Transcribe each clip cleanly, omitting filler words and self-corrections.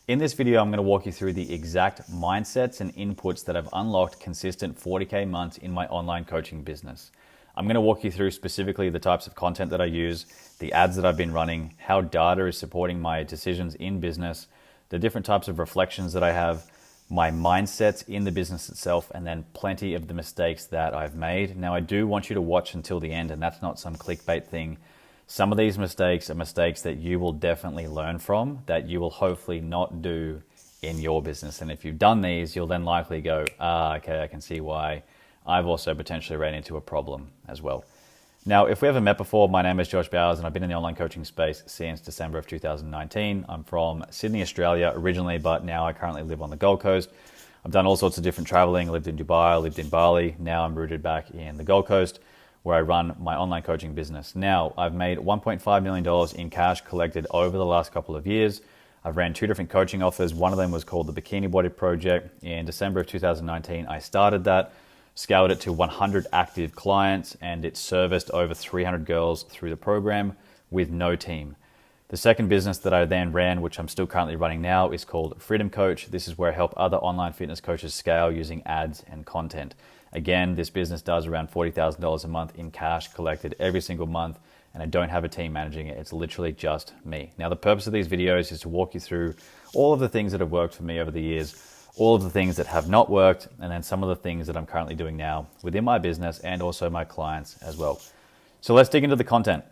In this video, I'm going to walk you through the exact mindsets and inputs that have unlocked consistent 40K months in my online coaching business. I'm going to walk you through specifically the types of content that I use, the ads that I've been running, how data is supporting my decisions in business, the different types of reflections that I have, my mindsets in the business itself, and then plenty of the mistakes that I've made. Now, I do want you to watch until the end, and that's not some clickbait thing. Some of these mistakes are mistakes that you will definitely learn from, that you will hopefully not do in your business. And if you've done these, you'll then likely go, okay, I can see why I've also potentially ran into a problem as well. Now, if we haven't met before, my name is Josh Bowers, and I've been in the online coaching space since December of 2019. I'm from Sydney, Australia originally, but now I currently live on the Gold Coast. I've done all sorts of different traveling, lived in Dubai, lived in Bali. Now I'm rooted back in the Gold Coast, where I run my online coaching business. Now, I've made $1.5 million in cash collected over the last couple of years. I've ran 2 different coaching offers. One of them was called the Bikini Body Project. In December of 2019, I started that, scaled it to 100 active clients, and it serviced over 300 girls through the program with no team. The second business that I then ran, which I'm still currently running now, is called Freedom Coach. This is where I help other online fitness coaches scale using ads and content. Again, this business does around $40,000 a month in cash collected every single month, and I don't have a team managing it. It's literally just me. Now, the purpose of these videos is to walk you through all of the things that have worked for me over the years, all of the things that have not worked, and then some of the things that I'm currently doing now within my business and also my clients as well. So let's dig into the content.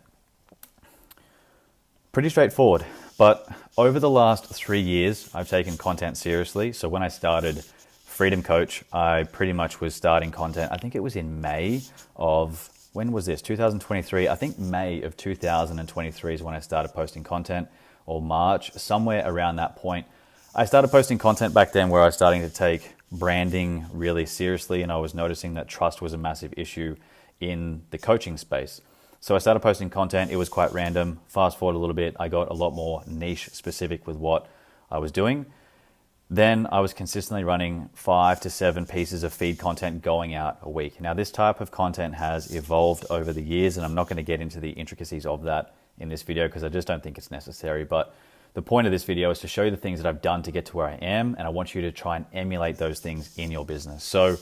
Pretty straightforward, but over the last 3 years, I've taken content seriously. So when I started Freedom Coach, I pretty much was starting content. I think it was in May of, when was this? 2023. I think May of 2023 is when I started posting content, or March, somewhere around that point. I started posting content back then where I was starting to take branding really seriously, and I was noticing that trust was a massive issue in the coaching space. So I started posting content. It was quite random. Fast forward a little bit, I got a lot more niche specific with what I was doing. Then I was consistently running 5 to 7 pieces of feed content going out a week. Now, this type of content has evolved over the years, and I'm not going to get into the intricacies of that in this video because I just don't think it's necessary. But the point of this video is to show you the things that I've done to get to where I am, and I want you to try and emulate those things in your business. So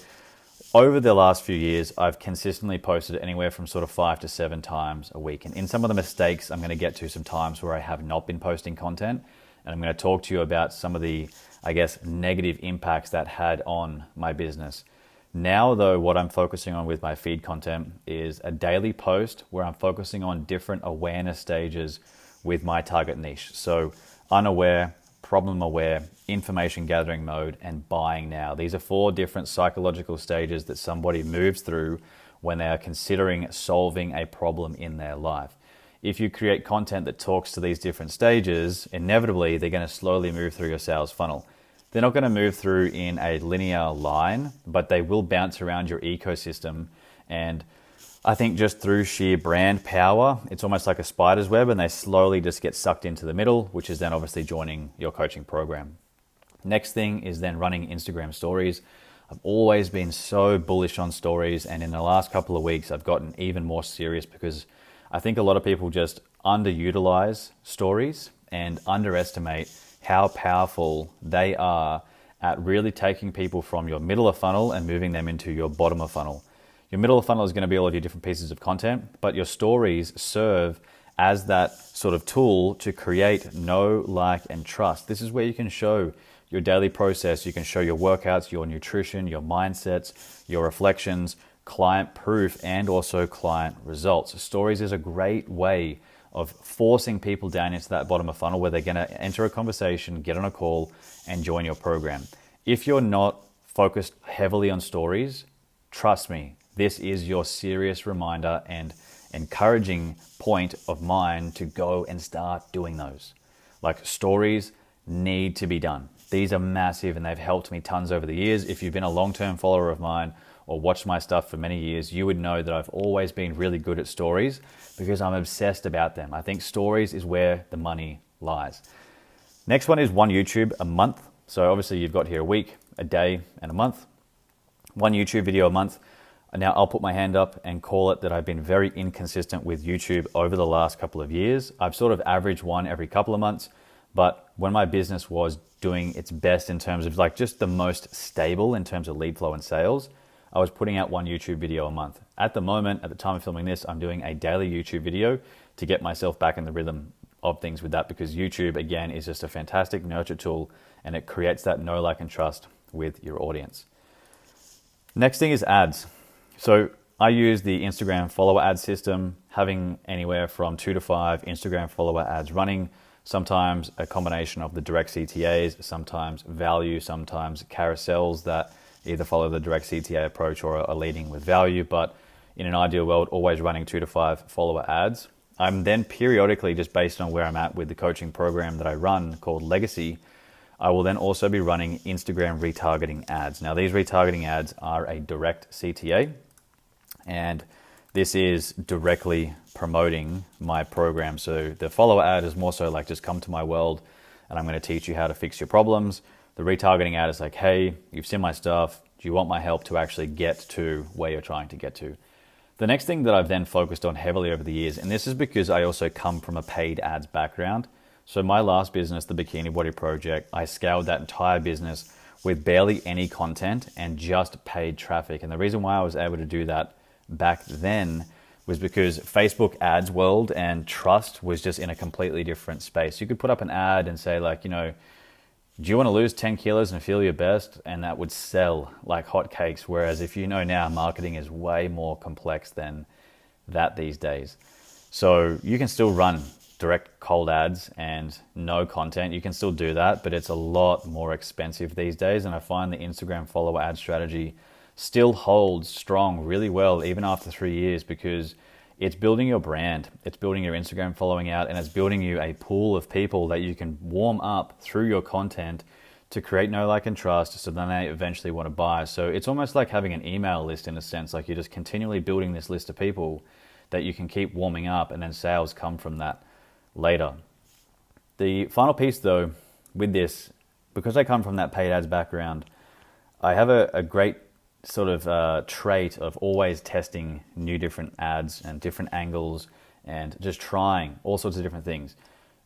over the last few years, I've consistently posted anywhere from sort of 5 to 7 times a week. And in some of the mistakes, I'm going to get to some times where I have not been posting content, and I'm going to talk to you about some of the, I guess, negative impacts that had on my business. Now, though, what I'm focusing on with my feed content is a daily post where I'm focusing on different awareness stages with my target niche. So unaware, problem aware, information gathering mode, and buying now. These are 4 different psychological stages that somebody moves through when they are considering solving a problem in their life. If you create content that talks to these different stages, inevitably they're going to slowly move through your sales funnel. They're not going to move through in a linear line, but they will bounce around your ecosystem. And I think just through sheer brand power, it's almost like a spider's web, and they slowly just get sucked into the middle, which is then obviously joining your coaching program. Next thing is then running Instagram stories. I've always been so bullish on stories, and in the last couple of weeks, I've gotten even more serious because I think a lot of people just underutilize stories and underestimate how powerful they are at really taking people from your middle of funnel and moving them into your bottom of funnel. Your middle of funnel is going to be all of your different pieces of content, but your stories serve as that sort of tool to create know, like, and trust. This is where you can show your daily process. You can show your workouts, your nutrition, your mindsets, your reflections, client proof, and also client results. Stories is a great way of forcing people down into that bottom of funnel where they're going to enter a conversation, get on a call, and join your program. If you're not focused heavily on stories, trust me, this is your serious reminder and encouraging point of mine to go and start doing those. Like, stories need to be done. These are massive, and they've helped me tons over the years. If you've been a long-term follower of mine or watched my stuff for many years, you would know that I've always been really good at stories because I'm obsessed about them. I think stories is where the money lies. Next one is 1 YouTube a month. So obviously you've got here a week, a day, and a month. 1 YouTube video a month. And now I'll put my hand up and call it that I've been very inconsistent with YouTube over the last couple of years. I've sort of averaged one every couple of months, But when my business was doing its best in terms of like just the most stable in terms of lead flow and sales, I was putting out one YouTube video a month. At the moment, at the time of filming this, I'm doing a daily YouTube video to get myself back in the rhythm of things with that, because YouTube, again, is just a fantastic nurture tool, and it creates that know, like, and trust with your audience. Next thing is ads. So I use the Instagram follower ad system, having anywhere from 2 to 5 Instagram follower ads running, sometimes a combination of the direct CTAs, sometimes value, sometimes carousels that either follow the direct CTA approach or are leading with value. But in an ideal world, always running 2 to 5 follower ads. I'm then periodically, just based on where I'm at with the coaching program that I run called Legacy, I will then also be running Instagram retargeting ads. Now, these retargeting ads are a direct CTA, and this is directly promoting my program. So the follower ad is more so like, just come to my world and I'm going to teach you how to fix your problems. The retargeting ad is like, hey, you've seen my stuff. Do you want my help to actually get to where you're trying to get to? The next thing that I've then focused on heavily over the years, and this is because I also come from a paid ads background. So my last business, the Bikini Body Project, I scaled that entire business with barely any content and just paid traffic. And the reason why I was able to do that back then was because Facebook ads world and trust was just in a completely different space. You could put up an ad and say like, do you want to lose 10 kilos and feel your best? And that would sell like hotcakes. Whereas if you know now, marketing is way more complex than that these days. So you can still run direct cold ads and no content. You can still do that, but it's a lot more expensive these days. And I find the Instagram follower ad strategy still holds strong really well, even after 3 years, because it's building your brand, it's building your Instagram following out, and it's building you a pool of people that you can warm up through your content to create know, like, and trust, so then they eventually want to buy. So it's almost like having an email list in a sense, like you're just continually building this list of people that you can keep warming up, and then sales come from that later. The final piece though with this, because I come from that paid ads background, I have a great sort of trait of always testing new different ads and different angles and just trying all sorts of different things.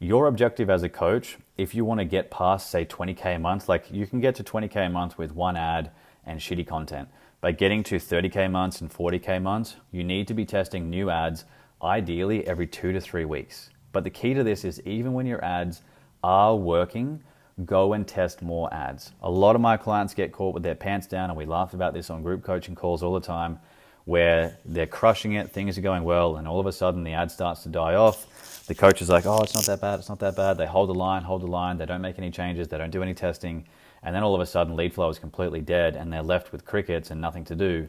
Your objective as a coach, if you want to get past, say, 20K a month, like you can get to 20K a month with one ad and shitty content. By getting to 30K months and 40K months, you need to be testing new ads, ideally every 2 to 3 weeks. But the key to this is, even when your ads are working, go and test more ads. A lot of my clients get caught with their pants down, and we laugh about this on group coaching calls all the time, where they're crushing it, things are going well, and all of a sudden the ad starts to die off. The coach is like, oh, it's not that bad, it's not that bad. They hold the line, they don't make any changes, they don't do any testing, and then all of a sudden lead flow is completely dead and they're left with crickets and nothing to do.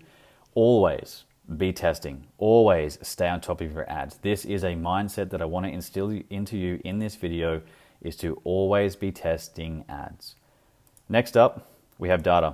Always be testing, always stay on top of your ads. This is a mindset that I want to instill into you in this video, is to always be testing ads. Next up, we have data.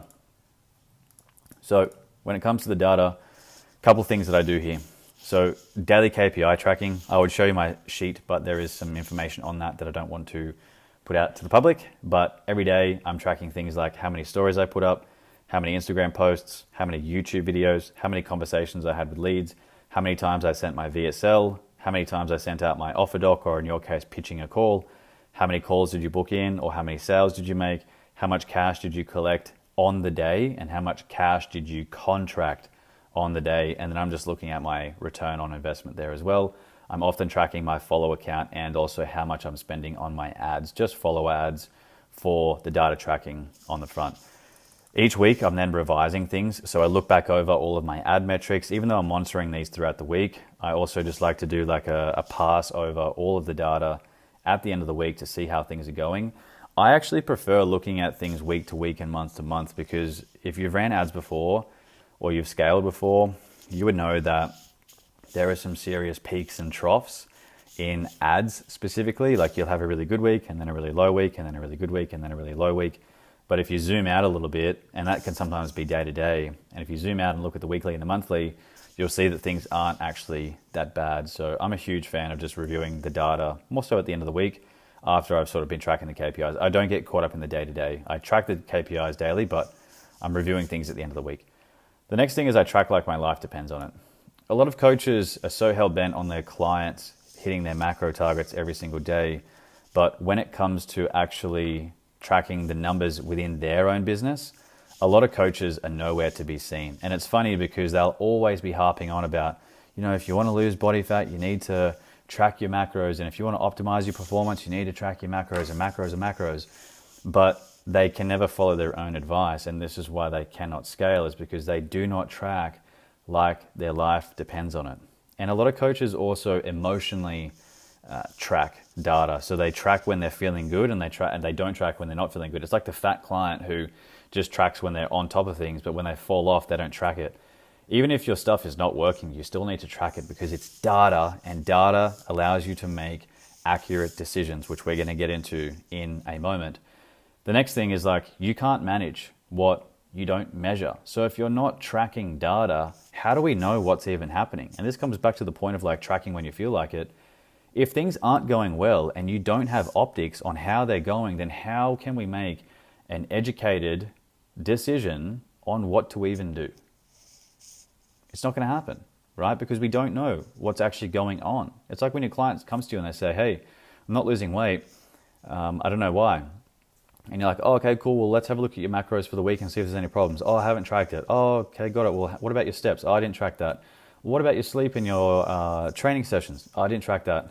So when it comes to the data, a couple of things that I do here. So daily KPI tracking, I would show you my sheet, but there is some information on that I don't want to put out to the public. But every day I'm tracking things like how many stories I put up, how many Instagram posts, how many YouTube videos, how many conversations I had with leads, how many times I sent my VSL, how many times I sent out my offer doc, or in your case, pitching a call. How many calls did you book in, or how many sales did you make? How much cash did you collect on the day, and how much cash did you contract on the day? And then I'm just looking at my return on investment there as well. I'm often tracking my follower count and also how much I'm spending on my ads, just follow ads, for the data tracking on the front. Each week I'm then revising things. So I look back over all of my ad metrics. Even though I'm monitoring these throughout the week, I also just like to do like a pass over all of the data at the end of the week to see how things are going. I actually prefer looking at things week to week and month to month, because if you've ran ads before or you've scaled before, you would know that there are some serious peaks and troughs in ads specifically. Like you'll have a really good week and then a really low week and then a really good week and then a really low week. But if you zoom out a little bit, and that can sometimes be day to day, and if you zoom out and look at the weekly and the monthly, you'll see that things aren't actually that bad. So I'm a huge fan of just reviewing the data, more so at the end of the week, after I've sort of been tracking the KPIs. I don't get caught up in the day-to-day. I track the KPIs daily, but I'm reviewing things at the end of the week. The next thing is I track like my life depends on it. A lot of coaches are so hell-bent on their clients hitting their macro targets every single day, But when it comes to actually tracking the numbers within their own business, a lot of coaches are nowhere to be seen. And it's funny because they'll always be harping on about, if you want to lose body fat, you need to track your macros. And if you want to optimize your performance, you need to track your macros and macros and macros. But they can never follow their own advice. And this is why they cannot scale, is because they do not track like their life depends on it. And a lot of coaches also emotionally track data. So they track when they're feeling good, and they don't track when they're not feeling good. It's like the fat client who just tracks when they're on top of things, but when they fall off, they don't track it. Even if your stuff is not working, you still need to track it because it's data, and data allows you to make accurate decisions, which we're going to get into in a moment. The next thing is you can't manage what you don't measure. So if you're not tracking data, how do we know what's even happening? And this comes back to the point of tracking when you feel like it. If things aren't going well and you don't have optics on how they're going, then how can we make an educated decision on what to even do? It's not going to happen, right? Because we don't know what's actually going on. It's like when your client comes to you and they say, hey, I'm not losing weight. I don't know why. And you're like, oh, okay, cool. Well, let's have a look at your macros for the week and see if there's any problems. Oh, I haven't tracked it. Oh, okay, got it. Well, what about your steps? Oh, I didn't track that. What about your sleep and your training sessions? Oh, I didn't track that.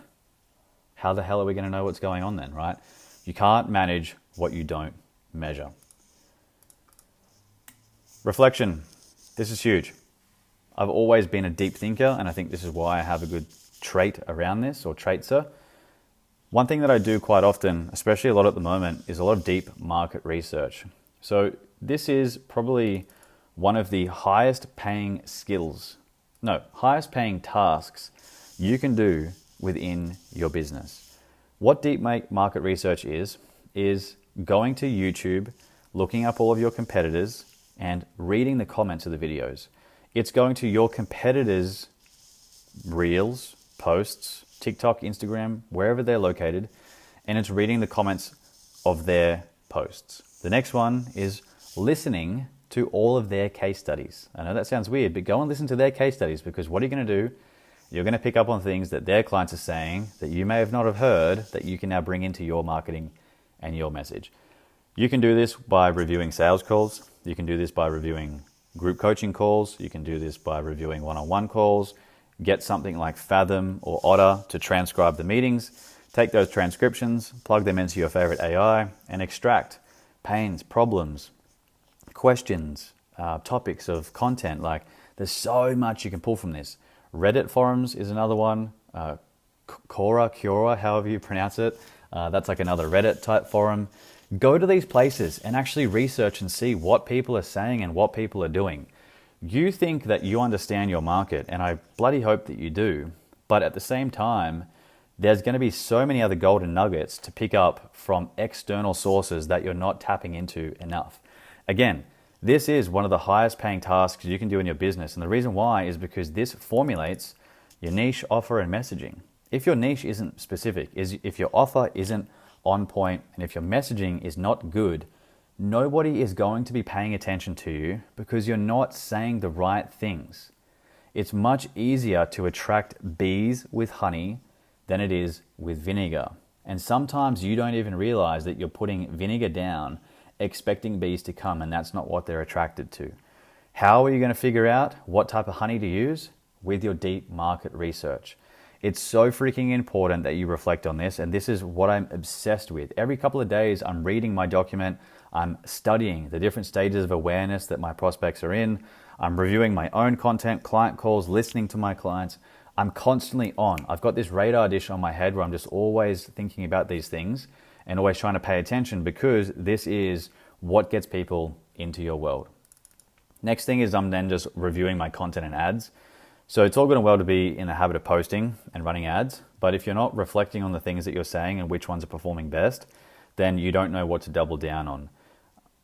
How the hell are we going to know what's going on then, right? You can't manage what you don't measure. Reflection. This is huge. I've always been a deep thinker, and I think this is why I have a good trait around this, or traitser. One thing that I do quite often, especially a lot at the moment, is a lot of deep market research. So this is probably one of the highest paying tasks you can do within your business. What deep market research is going to YouTube, looking up all of your competitors and reading the comments of the videos. It's going to your competitors' reels, posts, TikTok, Instagram, wherever they're located, and it's reading the comments of their posts. The next one is listening to all of their case studies. I know that sounds weird, but go and listen to their case studies, because what are you going to do? You're going to pick up on things that their clients are saying that you may have not have heard, that you can now bring into your marketing and your message. You can do this by reviewing sales calls. You can do this by reviewing group coaching calls. You can do this by reviewing one-on-one calls. Get something like Fathom or Otter to transcribe the meetings. Take those transcriptions, plug them into your favorite AI, and extract pains, problems, questions, topics of content. There's so much you can pull from this. Reddit forums is another one. Quora, however you pronounce it. That's another Reddit type forum. Go to these places and actually research and see what people are saying and what people are doing. You think that you understand your market, and I bloody hope that you do, but at the same time, there's going to be so many other golden nuggets to pick up from external sources that you're not tapping into enough. Again, this is one of the highest paying tasks you can do in your business, and the reason why is because this formulates your niche, offer, and messaging. If your niche isn't specific, if your offer isn't on point, and if your messaging is not good, nobody is going to be paying attention to you because you're not saying the right things. It's much easier to attract bees with honey than it is with vinegar. And sometimes you don't even realize that you're putting vinegar down, expecting bees to come, and that's not what they're attracted to. How are you going to figure out what type of honey to use? With your deep market research. It's so freaking important that you reflect on this, and this is what I'm obsessed with. Every couple of days, I'm reading my document, I'm studying the different stages of awareness that my prospects are in, I'm reviewing my own content, client calls, listening to my clients. I'm constantly on. I've got this radar dish on my head where I'm just always thinking about these things and always trying to pay attention, because this is what gets people into your world. Next thing is I'm then just reviewing my content and ads. So it's all good and well to be in the habit of posting and running ads, but if you're not reflecting on the things that you're saying and which ones are performing best, then you don't know what to double down on.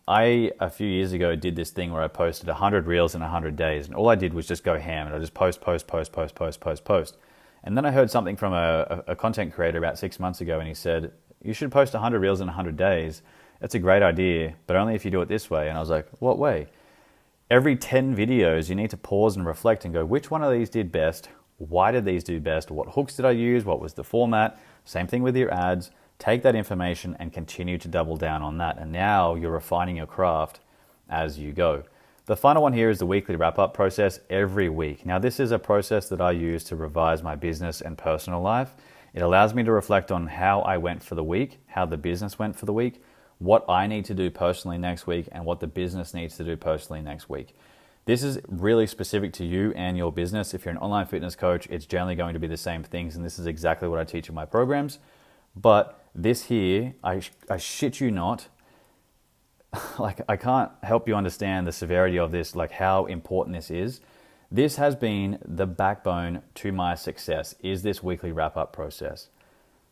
I, a few years ago, did this thing where I posted 100 reels in 100 days, and all I did was just go ham, and I just post. And then I heard something from a content creator about 6 months ago, and he said, you should post 100 reels in 100 days. That's a great idea, but only if you do it this way. And I was like, what way? Every 10 videos, you need to pause and reflect and go, which one of these did best? Why did these do best? What hooks did I use? What was the format? Same thing with your ads. take that information and continue to double down on that. And now you're refining your craft as you go. The final one here is the weekly wrap-up process every week. Now, this is a process that I use to revise my business and personal life. It allows me to reflect on how I went for the week, how the business went for the week, what I need to do personally next week, and what the business needs to do personally next week. This is really specific to you and your business. If you're an online fitness coach, it's generally going to be the same things, and this is exactly what I teach in my programs. But this here, I shit you not, like I can't help you understand the severity of this, like how important this is. This has been the backbone to my success, is this weekly wrap-up process.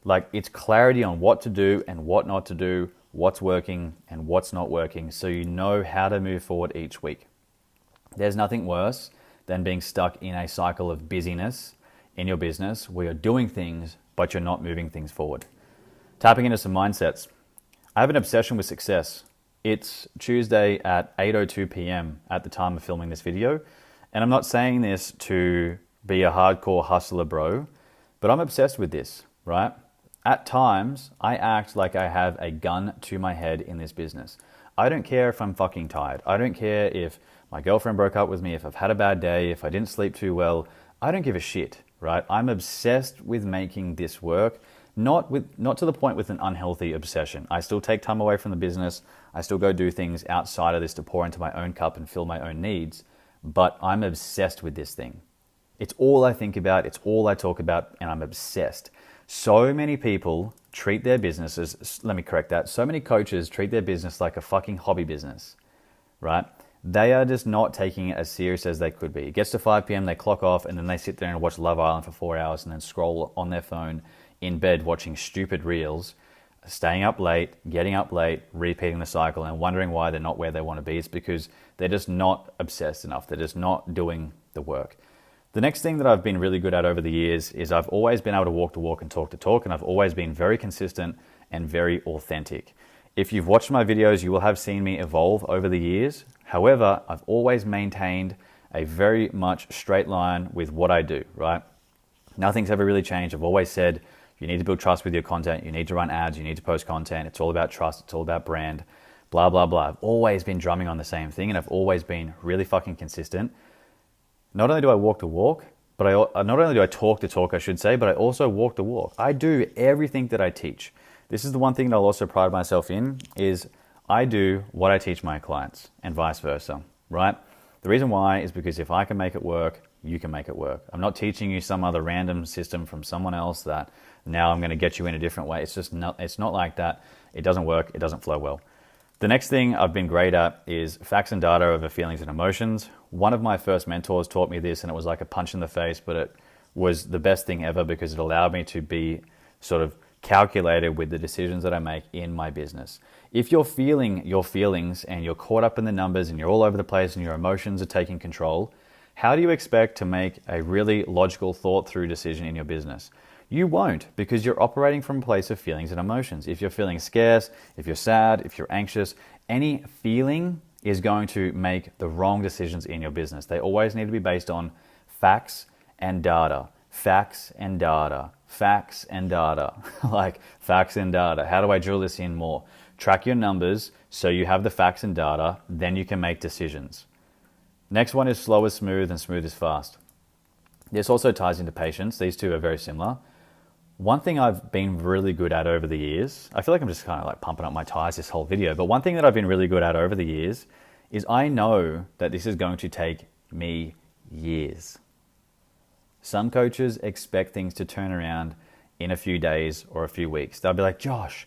Like, it's clarity on what to do and what not to do, what's working and what's not working, so you know how to move forward each week. There's nothing worse than being stuck in a cycle of busyness in your business where you're doing things, but you're not moving things forward. Tapping into some mindsets. I have an obsession with success. It's Tuesday at 8:02 p.m. at the time of filming this video. And I'm not saying this to be a hardcore hustler bro, but I'm obsessed with this, right? At times, I act like I have a gun to my head in this business. I don't care if I'm fucking tired. I don't care if my girlfriend broke up with me, if I've had a bad day, if I didn't sleep too well. I don't give a shit, right? I'm obsessed with making this work, not to the point with an unhealthy obsession. I still take time away from the business. I still go do things outside of this to pour into my own cup and fill my own needs. But I'm obsessed with this thing. It's all I think about, it's all I talk about, and I'm obsessed. So many people treat their businesses, let me correct that, so many coaches treat their business like a fucking hobby business, right? They are just not taking it as serious as they could be. It gets to 5 p.m., they clock off, and then they sit there and watch Love Island for 4 hours and then scroll on their phone in bed watching stupid reels, staying up late, getting up late, repeating the cycle and wondering why they're not where they want to be. It's because they're just not obsessed enough. They're just not doing the work. The next thing that I've been really good at over the years is I've always been able to walk and talk, and I've always been very consistent and very authentic. If you've watched my videos, you will have seen me evolve over the years. However, I've always maintained a very much straight line with what I do, right? Nothing's ever really changed. I've always said, you need to build trust with your content. You need to run ads. You need to post content. It's all about trust. It's all about brand, blah, blah, blah. I've always been drumming on the same thing, and I've always been really fucking consistent. Not only do I walk the walk, but not only do I talk the talk, I should say, but I also walk the walk. I do everything that I teach. This is the one thing that I'll also pride myself in, is I do what I teach my clients and vice versa, right? The reason why is because if I can make it work, you can make it work. I'm not teaching you some other random system from someone else that now I'm going to get you in a different way. It's not like that. It doesn't work. It doesn't flow well. The next thing I've been great at is facts and data over feelings and emotions. One of my first mentors taught me this, and it was like a punch in the face, but it was the best thing ever because it allowed me to be sort of calculated with the decisions that I make in my business. If you're feeling your feelings and you're caught up in the numbers and you're all over the place and your emotions are taking control, how do you expect to make a really logical, thought-through decision in your business? You won't, because you're operating from a place of feelings and emotions. If you're feeling scarce, if you're sad, if you're anxious, any feeling is going to make the wrong decisions in your business. They always need to be based on facts and data. Facts and data. Facts and data. Like facts and data. How do I drill this in more? Track your numbers so you have the facts and data, then you can make decisions. Next one is slow is smooth and smooth is fast. This also ties into patience. These two are very similar. One thing I've been really good at over the years, I feel like I'm just kind of like pumping up my tires this whole video, but one thing that I've been really good at over the years is I know that this is going to take me years. Some coaches expect things to turn around in a few days or a few weeks. They'll be like, Josh,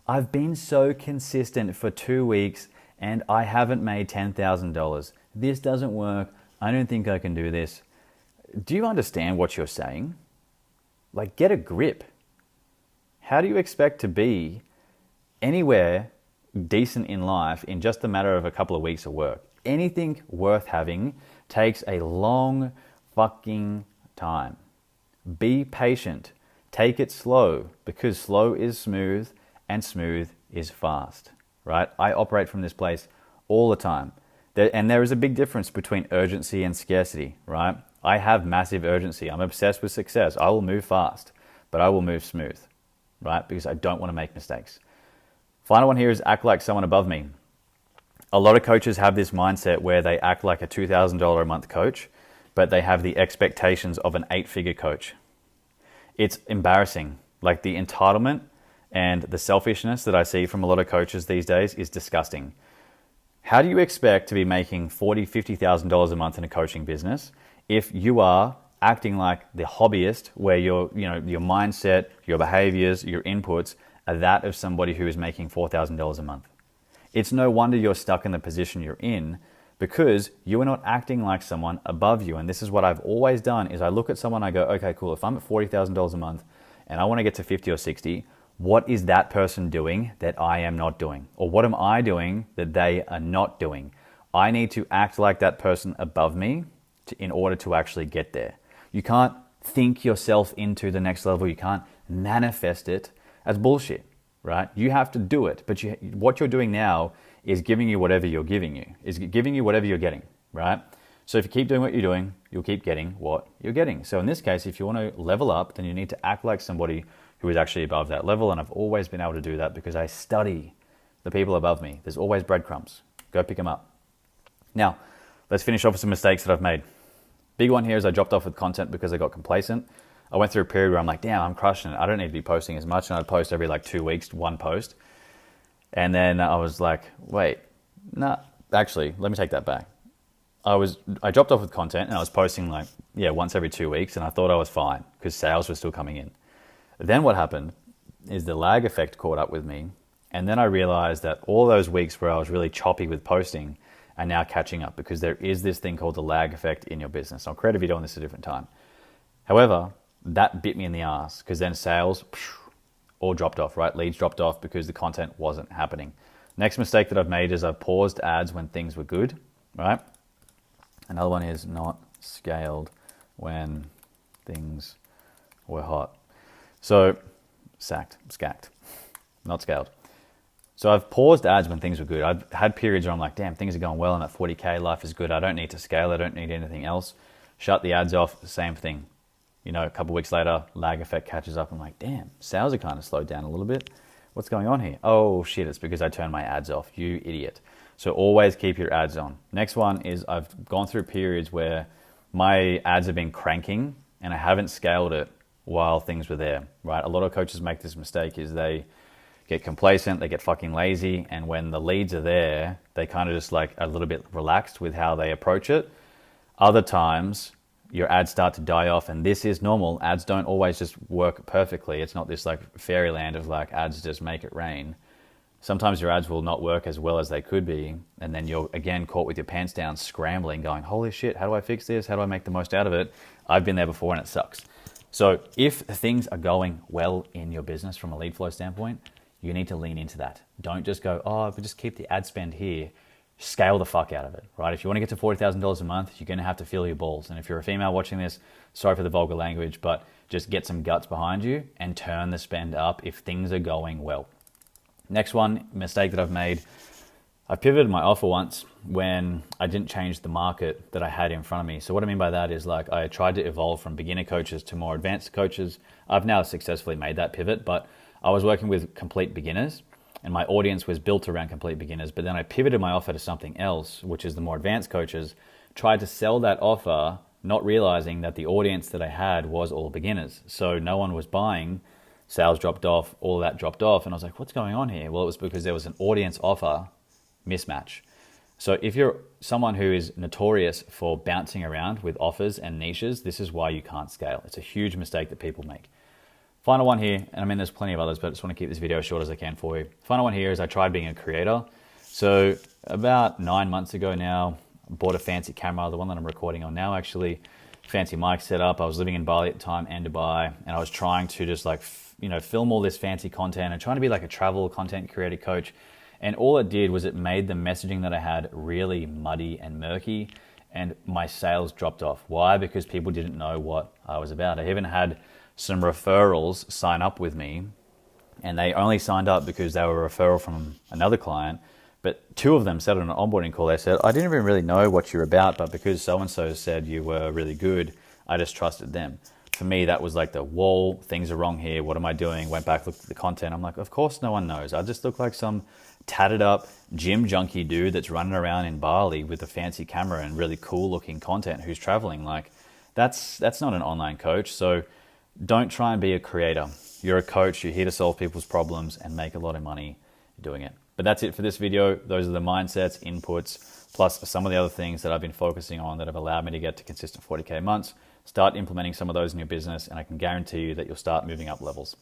I've been so consistent for 2 weeks and I haven't made $10,000. This doesn't work. I don't think I can do this. Do you understand what you're saying? Like, get a grip. How do you expect to be anywhere decent in life in just a matter of a couple of weeks of work? Anything worth having takes a long fucking time. Be patient. Take it slow, because slow is smooth and smooth is fast, right? I operate from this place all the time. And there is a big difference between urgency and scarcity, right? I have massive urgency. I'm obsessed with success. I will move fast, but I will move smooth. right? Because I don't want to make mistakes. Final one here is act like someone above me. A lot of coaches have this mindset where they act like a $2,000 a month coach, but they have the expectations of an 8-figure coach. It's embarrassing. Like, the entitlement and the selfishness that I see from a lot of coaches these days is disgusting. How do you expect to be making $40,000, $50,000 a month in a coaching business if you are acting like the hobbyist, where your mindset, your behaviors, your inputs are that of somebody who is making $4,000 a month? It's no wonder you're stuck in the position you're in, because you are not acting like someone above you. And this is what I've always done, is I look at someone, I go, okay, cool. If I'm at $40,000 a month and I want to get to 50 or 60, what is that person doing that I am not doing? Or what am I doing that they are not doing? I need to act like that person above me in order to actually get there. You can't think yourself into the next level. You can't manifest it. That's bullshit, right? You have to do it. But what you're doing now is giving you whatever you're giving you, is giving you whatever you're getting, right? So if you keep doing what you're doing, you'll keep getting what you're getting. So in this case, if you want to level up, then you need to act like somebody who is actually above that level. And I've always been able to do that because I study the people above me. There's always breadcrumbs. Go pick them up. Now, let's finish off with some mistakes that I've made. Big one here is I dropped off with content because I got complacent. I went through a period where I'm like, damn, I'm crushing it. I don't need to be posting as much. And I'd post every 2 weeks, one post. And then I was like, wait, actually, let me take that back. I dropped off with content and I was posting once every 2 weeks, and I thought I was fine because sales were still coming in. Then what happened is the lag effect caught up with me. And then I realized that all those weeks where I was really choppy with posting are now catching up, because there is this thing called the lag effect in your business. I'll create a video on this at a different time. However, that bit me in the ass, because then sales all dropped off, right? Leads dropped off because the content wasn't happening. Next mistake that I've made is I've paused ads when things were good, right? Another one is not scaled when things were hot. So, scacked, not scaled. So I've paused ads when things were good. I've had periods where I'm like, damn, things are going well, I'm at 40K, life is good, I don't need to scale, I don't need anything else. Shut the ads off, same thing. A couple of weeks later, lag effect catches up. I'm like, damn, sales are kind of slowed down a little bit. What's going on here? Oh shit, it's because I turned my ads off, you idiot. So always keep your ads on. Next one is I've gone through periods where my ads have been cranking and I haven't scaled it while things were there, right? A lot of coaches make this mistake, is they get complacent, they get fucking lazy, and when the leads are there, they kind of just are a little bit relaxed with how they approach it. Other times, your ads start to die off, and this is normal. Ads don't always just work perfectly. It's not this fairyland of ads just make it rain. Sometimes your ads will not work as well as they could be, and then you're again caught with your pants down, scrambling, going, holy shit, how do I fix this? How do I make the most out of it? I've been there before and it sucks. So if things are going well in your business from a lead flow standpoint, you need to lean into that. Don't just go, if we just keep the ad spend here. Scale the fuck out of it, right? If you want to get to $40,000 a month, you're going to have to feel your balls. And if you're a female watching this, sorry for the vulgar language, but just get some guts behind you and turn the spend up if things are going well. Next one, mistake that I've made, I pivoted my offer once when I didn't change the market that I had in front of me. So what I mean by that is I tried to evolve from beginner coaches to more advanced coaches. I've now successfully made that pivot, but I was working with complete beginners, and my audience was built around complete beginners. But then I pivoted my offer to something else, which is the more advanced coaches, tried to sell that offer, not realizing that the audience that I had was all beginners. So no one was buying, sales dropped off, all of that dropped off. And I was like, what's going on here? Well, it was because there was an audience offer mismatch. So if you're someone who is notorious for bouncing around with offers and niches, this is why you can't scale. It's a huge mistake that people make. Final one here, and there's plenty of others, but I just want to keep this video as short as I can for you. Final one here is I tried being a creator. So about 9 months ago now, I bought a fancy camera, the one that I'm recording on now actually, fancy mic set up. I was living in Bali at the time and Dubai, and I was trying to just film all this fancy content and trying to be like a travel content creator coach. And all it did was it made the messaging that I had really muddy and murky, and my sales dropped off. Why? Because people didn't know what I was about. I even had some referrals sign up with me, and they only signed up because they were a referral from another client. But 2 of them said on an onboarding call, they said, I didn't even really know what you're about, but because so-and-so said you were really good, I just trusted them. for me, that was like the wall, things are wrong here. What am I doing? Went back, looked at the content. I'm like, of course no one knows. I just look like some tatted up gym junkie dude that's running around in Bali with a fancy camera and really cool looking content who's traveling. Like that's not an online coach. So don't try and be a creator. You're a coach. You're here to solve people's problems and make a lot of money doing it. But that's it for this video. Those are the mindsets, inputs, plus some of the other things that I've been focusing on that have allowed me to get to consistent 40K months. Start implementing some of those in your business, and I can guarantee you that you'll start moving up levels.